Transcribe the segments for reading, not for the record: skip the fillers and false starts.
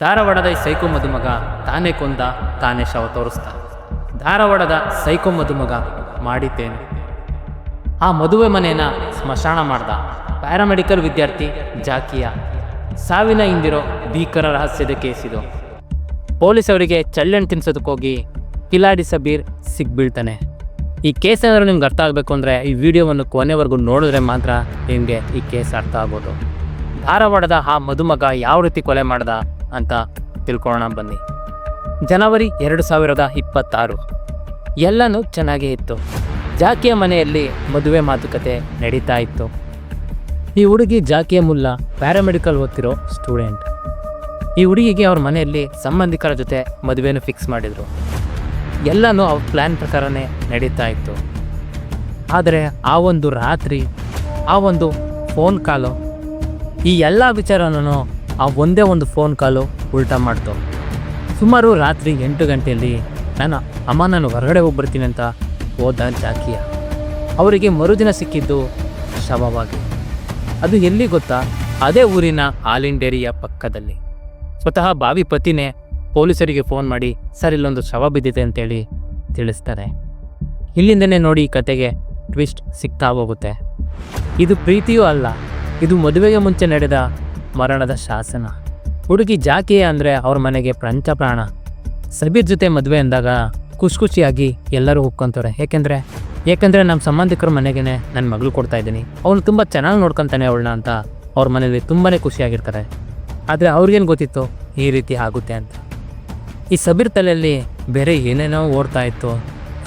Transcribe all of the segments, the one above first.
ಧಾರವಾಡದ ಈ ಸೈಕೋ ಮದುಮಗ ತಾನೇ ಕೊಂದ ತಾನೇ ಶವ ತೋರಿಸ್ದ. ಧಾರವಾಡದ ಸೈಕೋ ಮದುಮಗ ಮಾಡಿದ್ದೇನು? ಆ ಮದುವೆ ಮನೆಯನ್ನ ಸ್ಮಶಾನ ಮಾಡ್ದ. ಪ್ಯಾರಾಮೆಡಿಕಲ್ ವಿದ್ಯಾರ್ಥಿ ಜಾಕಿಯಾ ಸಾವಿನ ಹಿಂದಿರೋ ಭೀಕರ ರಹಸ್ಯದ ಕೇಸಿದು. ಪೊಲೀಸವರಿಗೆ ಚಳ್ಳಣ್ಣು ತಿನ್ಸೋದಕ್ಕೋಗಿ ಕಿಲಾಡಿ ಸಬೀರ್ ಸಿಗ್ಬೀಳ್ತಾನೆ. ಈ ಕೇಸ್ ಏನಾದರೂ ನಿಮ್ಗೆ ಅರ್ಥ ಆಗಬೇಕು ಅಂದರೆ ಈ ವಿಡಿಯೋವನ್ನು ಕೊನೆವರೆಗೂ ನೋಡಿದ್ರೆ ಮಾತ್ರ ನಿಮಗೆ ಈ ಕೇಸ್ ಅರ್ಥ ಆಗೋದು. ಧಾರವಾಡದ ಆ ಮದುಮಗ ಯಾವ ರೀತಿ ಕೊಲೆ ಮಾಡ್ದ ಅಂತ ತಿಳ್ಕೊಳ್ಳೋಣ ಬನ್ನಿ. ಜನವರಿ 2026 ಎಲ್ಲನೂ ಚೆನ್ನಾಗೇ ಇತ್ತು. ಜಾಕಿಯ ಮನೆಯಲ್ಲಿ ಮದುವೆ ಮಾತುಕತೆ ನಡೀತಾ ಇತ್ತು. ಈ ಹುಡುಗಿ ಜಾಕಿಯ ಮುಲ್ಲಾ ಪ್ಯಾರಾಮೆಡಿಕಲ್ ಓದ್ತಿರೋ ಸ್ಟೂಡೆಂಟ್. ಈ ಹುಡುಗಿಗೆ ಅವ್ರ ಮನೆಯಲ್ಲಿ ಸಂಬಂಧಿಕರ ಜೊತೆ ಮದುವೆನೂ ಫಿಕ್ಸ್ ಮಾಡಿದರು. ಎಲ್ಲನೂ ಅವ್ರ ಪ್ಲ್ಯಾನ್ ಪ್ರಕಾರನೇ ನಡೀತಾ ಇತ್ತು. ಆದರೆ ಆ ಒಂದು ರಾತ್ರಿ, ಆ ಒಂದು ಫೋನ್ ಕಾಲು, ಈ ಎಲ್ಲ ವಿಚಾರನೂ ಆ ಒಂದೇ ಒಂದು ಫೋನ್ ಕಾಲು ಉಲ್ಟಾ ಮಾಡ್ತು. ಸುಮಾರು ರಾತ್ರಿ 8 ಗಂಟೆಯಲ್ಲಿ ನಾನು ಹೊರಗಡೆ ಹೋಗ್ಬರ್ತೀನಿ ಅಂತ ಹೋದ ಜಾಕಿಯ ಅವರಿಗೆ ಮರುದಿನ ಸಿಕ್ಕಿದ್ದು ಶವವಾಗಿ. ಅದು ಎಲ್ಲಿ ಗೊತ್ತಾ? ಅದೇ ಊರಿನ ಹಾಲಿನ ಡೇರಿಯ ಪಕ್ಕದಲ್ಲಿ. ಸ್ವತಃ ಬಾವಿ ಪತಿನೇ ಪೊಲೀಸರಿಗೆ ಫೋನ್ ಮಾಡಿ ಸರ್ ಇಲ್ಲೊಂದು ಶವ ಬಿದ್ದಿದೆ ಅಂತೇಳಿ ತಿಳಿಸ್ತಾರೆ. ಇಲ್ಲಿಂದನೇ ನೋಡಿ ಈ ಕತೆಗೆ ಟ್ವಿಸ್ಟ್ ಸಿಗ್ತಾ ಹೋಗುತ್ತೆ. ಇದು ಪ್ರೀತಿಯೂ ಅಲ್ಲ, ಇದು ಮದುವೆಗೆ ಮುಂಚೆ ನಡೆದ ಮರಣದ ಶಾಸನ. ಹುಡುಗಿ ಜಾಕಿಯ ಅಂದರೆ ಅವ್ರ ಮನೆಗೆ ಪ್ರಾಣ. ಸಬೀರ್ ಜೊತೆ ಮದುವೆ ಅಂದಾಗ ಖುಷಿಯಾಗಿ ಎಲ್ಲರೂ ಒಪ್ಕೊಂತಾರೆ. ಏಕೆಂದರೆ ನಮ್ಮ ಸಂಬಂಧಿಕರ ಮನೆಗೇ ನನ್ನ ಮಗಳು ಕೊಡ್ತಾ ಇದ್ದೀನಿ, ಅವನು ತುಂಬ ಚೆನ್ನಾಗಿ ನೋಡ್ಕೊತಾನೆ ಅವಳನ್ನ ಅಂತ ಅವ್ರ ಮನೇಲಿ ತುಂಬಾ ಖುಷಿಯಾಗಿರ್ತಾರೆ. ಆದರೆ ಅವ್ರಿಗೇನು ಗೊತ್ತಿತ್ತು ಈ ರೀತಿ ಆಗುತ್ತೆ ಅಂತ. ಈ ಸಬೀರ್ ತಲೆಯಲ್ಲಿ ಬೇರೆ ಏನೇನೋ ಓಡ್ತಾ ಇತ್ತು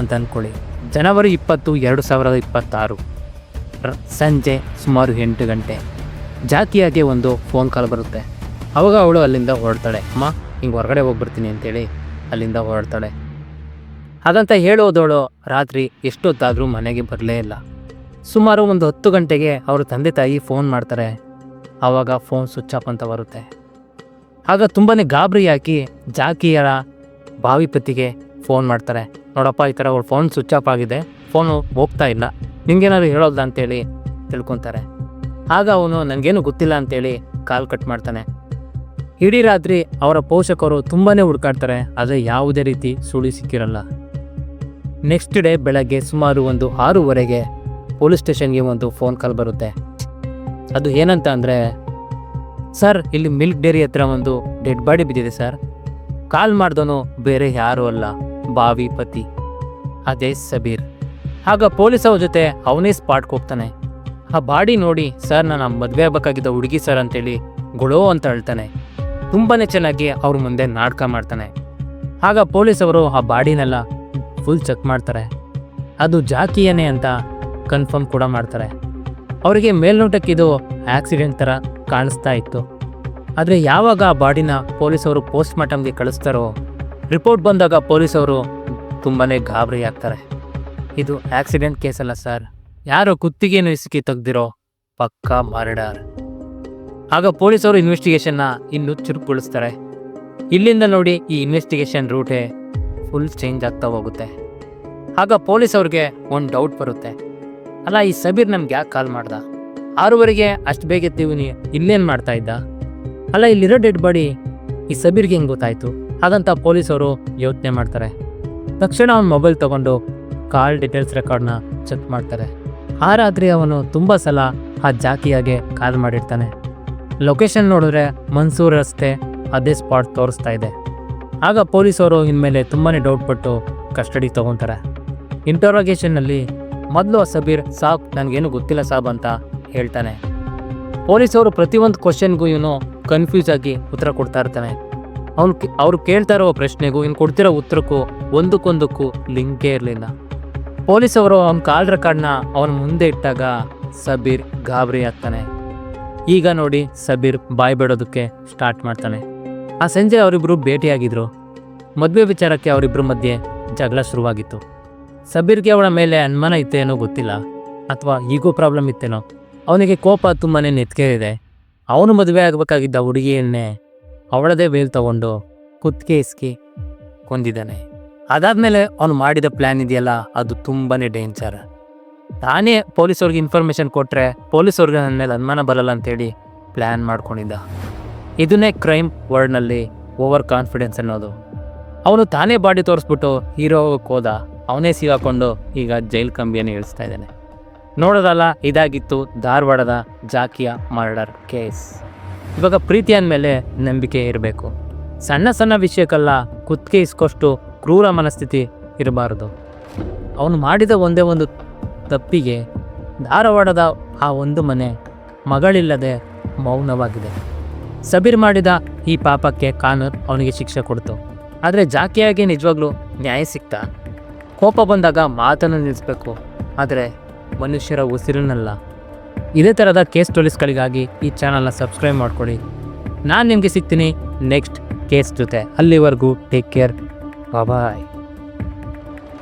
ಅಂತ ಅಂದ್ಕೊಳ್ಳಿ. ಜನವರಿ 20, 2026 ಸಂಜೆ ಸುಮಾರು 8 ಗಂಟೆ ಜಾಕಿಯಾಗೆ ಒಂದು ಫೋನ್ ಕಾಲ್ ಬರುತ್ತೆ. ಅವಾಗ ಅವಳು ಅಲ್ಲಿಂದ ಹೊರಡ್ತಾಳೆ. ಅಮ್ಮ ಹಿಂಗೆ ಹೊರಗಡೆ ಹೋಗ್ಬಿಡ್ತೀನಿ ಅಂತೇಳಿ ಅಲ್ಲಿಂದ ಹೊರಡ್ತಾಳೆ. ಹಾಗಂತ ಹೇಳೋದವಳು ರಾತ್ರಿ ಎಷ್ಟೊತ್ತಾದರೂ ಮನೆಗೆ ಬರಲೇ ಇಲ್ಲ. ಸುಮಾರು ಒಂದು 10 ಗಂಟೆಗೆ ಅವ್ರ ತಂದೆ ತಾಯಿ ಫೋನ್ ಮಾಡ್ತಾರೆ. ಆವಾಗ ಫೋನ್ ಸ್ವಿಚ್ ಆಫ್ ಅಂತ ಬರುತ್ತೆ. ಆಗ ತುಂಬಾ ಗಾಬರಿಯಾಗಿ ಜಾಕಿಯರ ಬಾವಿ ಪತಿಗೆ ಫೋನ್ ಮಾಡ್ತಾರೆ. ನೋಡಪ್ಪ, ಈ ಥರ ಅವ್ರ ಫೋನ್ ಸ್ವಿಚ್ ಆಫ್ ಆಗಿದೆ, ಫೋನು ಹೋಗ್ತಾ ಇಲ್ಲ, ನಿಮಗೇನಾದ್ರು ಹೇಳೋಲ್ಲ ಅಂತೇಳಿ ತಿಳ್ಕೊತಾರೆ. ಆಗ ಅವನು ನನಗೇನು ಗೊತ್ತಿಲ್ಲ ಅಂತೇಳಿ ಕಾಲ್ ಕಟ್ ಮಾಡ್ತಾನೆ. ಇಡೀ ರಾತ್ರಿ ಅವರ ಪೋಷಕರು ತುಂಬಾ ಹುಡುಕಾಡ್ತಾರೆ, ಆದರೆ ಯಾವುದೇ ರೀತಿ ಸುಳಿ ಸಿಕ್ಕಿರಲ್ಲ. ನೆಕ್ಸ್ಟ್ ಡೇ ಬೆಳಗ್ಗೆ ಸುಮಾರು ಒಂದು 6:30ಗೆ ಪೊಲೀಸ್ ಸ್ಟೇಷನ್ಗೆ ಒಂದು ಫೋನ್ ಕಾಲ್ ಬರುತ್ತೆ. ಅದು ಏನಂತ ಅಂದರೆ, ಸರ್ ಇಲ್ಲಿ ಮಿಲ್ಕ್ ಡೇರಿ ಹತ್ರ ಒಂದು ಡೆಡ್ ಬಾಡಿ ಬಿದ್ದಿದೆ ಸರ್. ಕಾಲ್ ಮಾಡ್ದವನು ಬೇರೆ ಯಾರೂ ಅಲ್ಲ, ಬಾವಿ ಪತಿ, ಅದೇ ಸಬೀರ್. ಆಗ ಪೊಲೀಸ್ ಅವ್ರ ಜೊತೆ ಅವನೇ ಸ್ಪಾಟ್ಗೆ ಹೋಗ್ತಾನೆ. ಆ ಬಾಡಿ ನೋಡಿ, ಸರ್ ನಾನು ಮದುವೆ ಆಗಬೇಕಾಗಿದ್ದ ಹುಡುಗಿ ಸರ್ ಅಂತೇಳಿ ಗೊಳೋ ಅಂತ ಹೇಳ್ತಾನೆ. ತುಂಬಾ ಚೆನ್ನಾಗಿ ಅವ್ರ ಮುಂದೆ ನಾಟಕ ಮಾಡ್ತಾನೆ. ಆಗ ಪೊಲೀಸವರು ಆ ಬಾಡಿನೆಲ್ಲ ಫುಲ್ ಚೆಕ್ ಮಾಡ್ತಾರೆ. ಅದು ಜಾಕಿಯನೇ ಅಂತ ಕನ್ಫರ್ಮ್ ಕೂಡ ಮಾಡ್ತಾರೆ. ಅವರಿಗೆ ಮೇಲ್ನೋಟಕ್ಕಿದು ಆಕ್ಸಿಡೆಂಟ್ ಥರ ಕಾಣಿಸ್ತಾ ಇತ್ತು. ಆದರೆ ಯಾವಾಗ ಆ ಬಾಡಿನ ಪೊಲೀಸವರು ಪೋಸ್ಟ್ ಮಾರ್ಟಮ್ಗೆ ಕಳಿಸ್ತಾರೋ, ರಿಪೋರ್ಟ್ ಬಂದಾಗ ಪೊಲೀಸವರು ತುಂಬಾ ಗಾಬರಿ ಆಗ್ತಾರೆ. ಇದು ಆಕ್ಸಿಡೆಂಟ್ ಕೇಸ್ ಅಲ್ಲ ಸರ್, ಯಾರೋ ಕುತ್ತಿಗೆಯನ್ನು ಇಸುಕಿ ತೆಗ್ದಿರೋ ಪಕ್ಕಾ ಮರ್ಡರ್. ಆಗ ಪೊಲೀಸವರು ಇನ್ವೆಸ್ಟಿಗೇಷನ್ನ ಇನ್ನೂ ಚುರುಕುಗೊಳಿಸ್ತಾರೆ. ಇಲ್ಲಿಂದ ನೋಡಿ ಈ ಇನ್ವೆಸ್ಟಿಗೇಷನ್ ರೂಟೇ ಫುಲ್ ಚೇಂಜ್ ಆಗ್ತಾ ಹೋಗುತ್ತೆ. ಆಗ ಪೊಲೀಸ್ ಅವ್ರಿಗೆ ಒಂದು ಡೌಟ್ ಬರುತ್ತೆ. ಅಲ್ಲ, ಈ ಸಬೀರ್ ನಮ್ಗೆ ಯಾಕೆ ಕಾಲ್ ಮಾಡ್ದ? 6:30ಗೆ ಅಷ್ಟು ಬೇಗ ಎತ್ತೀವಿ, ಇಲ್ಲೇನು ಮಾಡ್ತಾ ಇದ್ದ? ಅಲ್ಲ, ಇಲ್ಲಿರೋ ಡೆಡ್ ಬಾಡಿ ಈ ಸಬೀರ್ಗೆ ಹೆಂಗೆ ಗೊತ್ತಾಯಿತು? ಹಾಗಂತ ಪೊಲೀಸವರು ಯೋಚನೆ ಮಾಡ್ತಾರೆ. ತಕ್ಷಣ ಅವನ ಮೊಬೈಲ್ ತೊಗೊಂಡು ಕಾಲ್ ಡೀಟೇಲ್ಸ್ ರೆಕಾರ್ಡ್ನ ಚೆಕ್ ಮಾಡ್ತಾರೆ. ಆ ರಾತ್ರಿ ಅವನು ತುಂಬ ಸಲ ಆ ಜಾಕಿಯಾಗೆ ಕಾಲ್ ಮಾಡಿರ್ತಾನೆ. ಲೊಕೇಶನ್ ನೋಡಿದ್ರೆ ಮನ್ಸೂರ್ ರಸ್ತೆ, ಅದೇ ಸ್ಪಾಟ್ ತೋರಿಸ್ತಾ ಇದೆ. ಆಗ ಪೊಲೀಸವರು ಇನ್ಮೇಲೆ ತುಂಬಾ ಡೌಟ್ ಪಟ್ಟು ಕಸ್ಟಡಿ ತೊಗೊತಾರೆ. ಇಂಟರೋಗೇಷನ್ನಲ್ಲಿ ಮೊದಲು ಸಬೀರ್ ಸಾಬ್ ನನಗೇನು ಗೊತ್ತಿಲ್ಲ ಸಾಬ್ ಅಂತ ಹೇಳ್ತಾನೆ. ಪೊಲೀಸವರು ಪ್ರತಿಯೊಂದು ಕ್ವಶನ್ಗೂ ಇವನು ಕನ್ಫ್ಯೂಸ್ ಆಗಿ ಉತ್ತರ ಕೊಡ್ತಾ ಇರ್ತಾನೆ. ಅವ್ರು ಕೇಳ್ತಾ ಇರೋ ಪ್ರಶ್ನೆಗೂ ಇನ್ನು ಕೊಡ್ತಿರೋ ಉತ್ತರಕ್ಕೂ ಒಂದಕ್ಕೊಂದಕ್ಕೂ ಲಿಂಕೇ ಇರಲಿಲ್ಲ. ಪೊಲೀಸವರು ಅವನ ಕಾಲ್ ರೆಕಾರ್ಡ್ನ ಅವನ ಮುಂದೆ ಇಟ್ಟಾಗ ಸಬೀರ್ ಗಾಬರಿ ಆಗ್ತಾನೆ. ಈಗ ನೋಡಿ ಸಬೀರ್ ಬಾಯ್ ಬಿಡೋದಕ್ಕೆ ಸ್ಟಾರ್ಟ್ ಮಾಡ್ತಾನೆ. ಆ ಸಂಜೆ ಅವರಿಬ್ಬರು ಭೇಟಿಯಾಗಿದ್ರು. ಮದುವೆ ವಿಚಾರಕ್ಕೆ ಅವರಿಬ್ಬರ ಮಧ್ಯೆ ಜಗಳ ಶುರುವಾಗಿತ್ತು. ಸಬೀರ್ಗೆ ಅವಳ ಮೇಲೆ ಅನುಮಾನ ಇತ್ತೇನೋ ಗೊತ್ತಿಲ್ಲ, ಅಥವಾ ಈಗೋ ಪ್ರಾಬ್ಲಮ್ ಇತ್ತೇನೋ. ಅವನಿಗೆ ಕೋಪ ತುಂಬಾ ನೆತ್ಕೇರಿದೆ. ಅವನು ಮದುವೆ ಆಗಬೇಕಾಗಿದ್ದ ಹುಡುಗಿಯನ್ನೇ ಅವಳದೇ ವೇಲ್ ತಗೊಂಡು ಕುತ್ತಿಗೆ ಇಸ್ಕಿ ಕೊಂದಿದ್ದಾನೆ. ಅದಾದಮೇಲೆ ಅವನು ಮಾಡಿದ ಪ್ಲ್ಯಾನ್ ಇದೆಯಲ್ಲ, ಅದು ತುಂಬಾ ಡೇಂಜರ್. ತಾನೇ ಪೊಲೀಸವ್ರಿಗೆ ಇನ್ಫಾರ್ಮೇಷನ್ ಕೊಟ್ಟರೆ ಪೊಲೀಸವ್ರಿಗೆ ನನ್ನ ಮೇಲೆ ಅನುಮಾನ ಬರಲ್ಲ ಅಂತೇಳಿ ಪ್ಲ್ಯಾನ್ ಮಾಡ್ಕೊಂಡಿದ್ದ. ಇದನ್ನೇ ಕ್ರೈಮ್ ವರ್ಡ್ನಲ್ಲಿ ಓವರ್ ಕಾನ್ಫಿಡೆನ್ಸ್ ಅನ್ನೋದು. ಅವನು ತಾನೇ ಬಾಡಿ ತೋರಿಸ್ಬಿಟ್ಟು ಹೀರೋ ಹೋದ, ಅವನೇ ಸಿಗಾಕೊಂಡು ಈಗ ಜೈಲ್ ಕಂಬಿಯನ್ನು ಇಳಿಸ್ತಾ ಇದ್ದಾನೆ. ನೋಡೋದಲ್ಲ, ಇದಾಗಿತ್ತು ಧಾರವಾಡದ ಜಾಕಿಯ ಮರ್ಡರ್ ಕೇಸ್. ಇವಾಗ ಪ್ರೀತಿ ಅಂದಮೇಲೆ ನಂಬಿಕೆ ಇರಬೇಕು. ಸಣ್ಣ ಸಣ್ಣ ವಿಷಯಕ್ಕೆಲ್ಲ ಕುತ್ತಿಗೆ ಇಸ್ಕೊಷ್ಟು ಕ್ರೂರ ಮನಸ್ಥಿತಿ ಇರಬಾರ್ದು. ಅವನು ಮಾಡಿದ ಒಂದೇ ಒಂದು ತಪ್ಪಿಗೆ ಧಾರವಾಡದ ಆ ಒಂದು ಮನೆ ಮಗಳಿಲ್ಲದೆ ಮೌನವಾಗಿದೆ. ಸಬೀರ್ ಮಾಡಿದ ಈ ಪಾಪಕ್ಕೆ ಕಾನೂನು ಅವನಿಗೆ ಶಿಕ್ಷೆ ಕೊಡ್ತು. ಆದರೆ ಜಾಕಿಯಾಗಿ ನಿಜವಾಗ್ಲೂ ನ್ಯಾಯ ಸಿಗ್ತಾ? ಕೋಪ ಬಂದಾಗ ಮಾತನ್ನು ನಿಲ್ಲಿಸಬೇಕು, ಆದರೆ ಮನುಷ್ಯರ ಉಸಿರನ್ನಲ್ಲ. ಇದೇ ಥರದ ಕೇಸ್ ಸ್ಟೋರೀಸ್ಗಳಿಗಾಗಿ ಈ ಚಾನಲ್ನ ಸಬ್ಸ್ಕ್ರೈಬ್ ಮಾಡ್ಕೊಳ್ಳಿ. ನಾನು ನಿಮಗೆ ಸಿಗ್ತೀನಿ ನೆಕ್ಸ್ಟ್ ಕೇಸ್ ಜೊತೆ. ಅಲ್ಲಿವರೆಗೂ ಟೇಕ್ ಕೇರ್, ಬಾಯ್.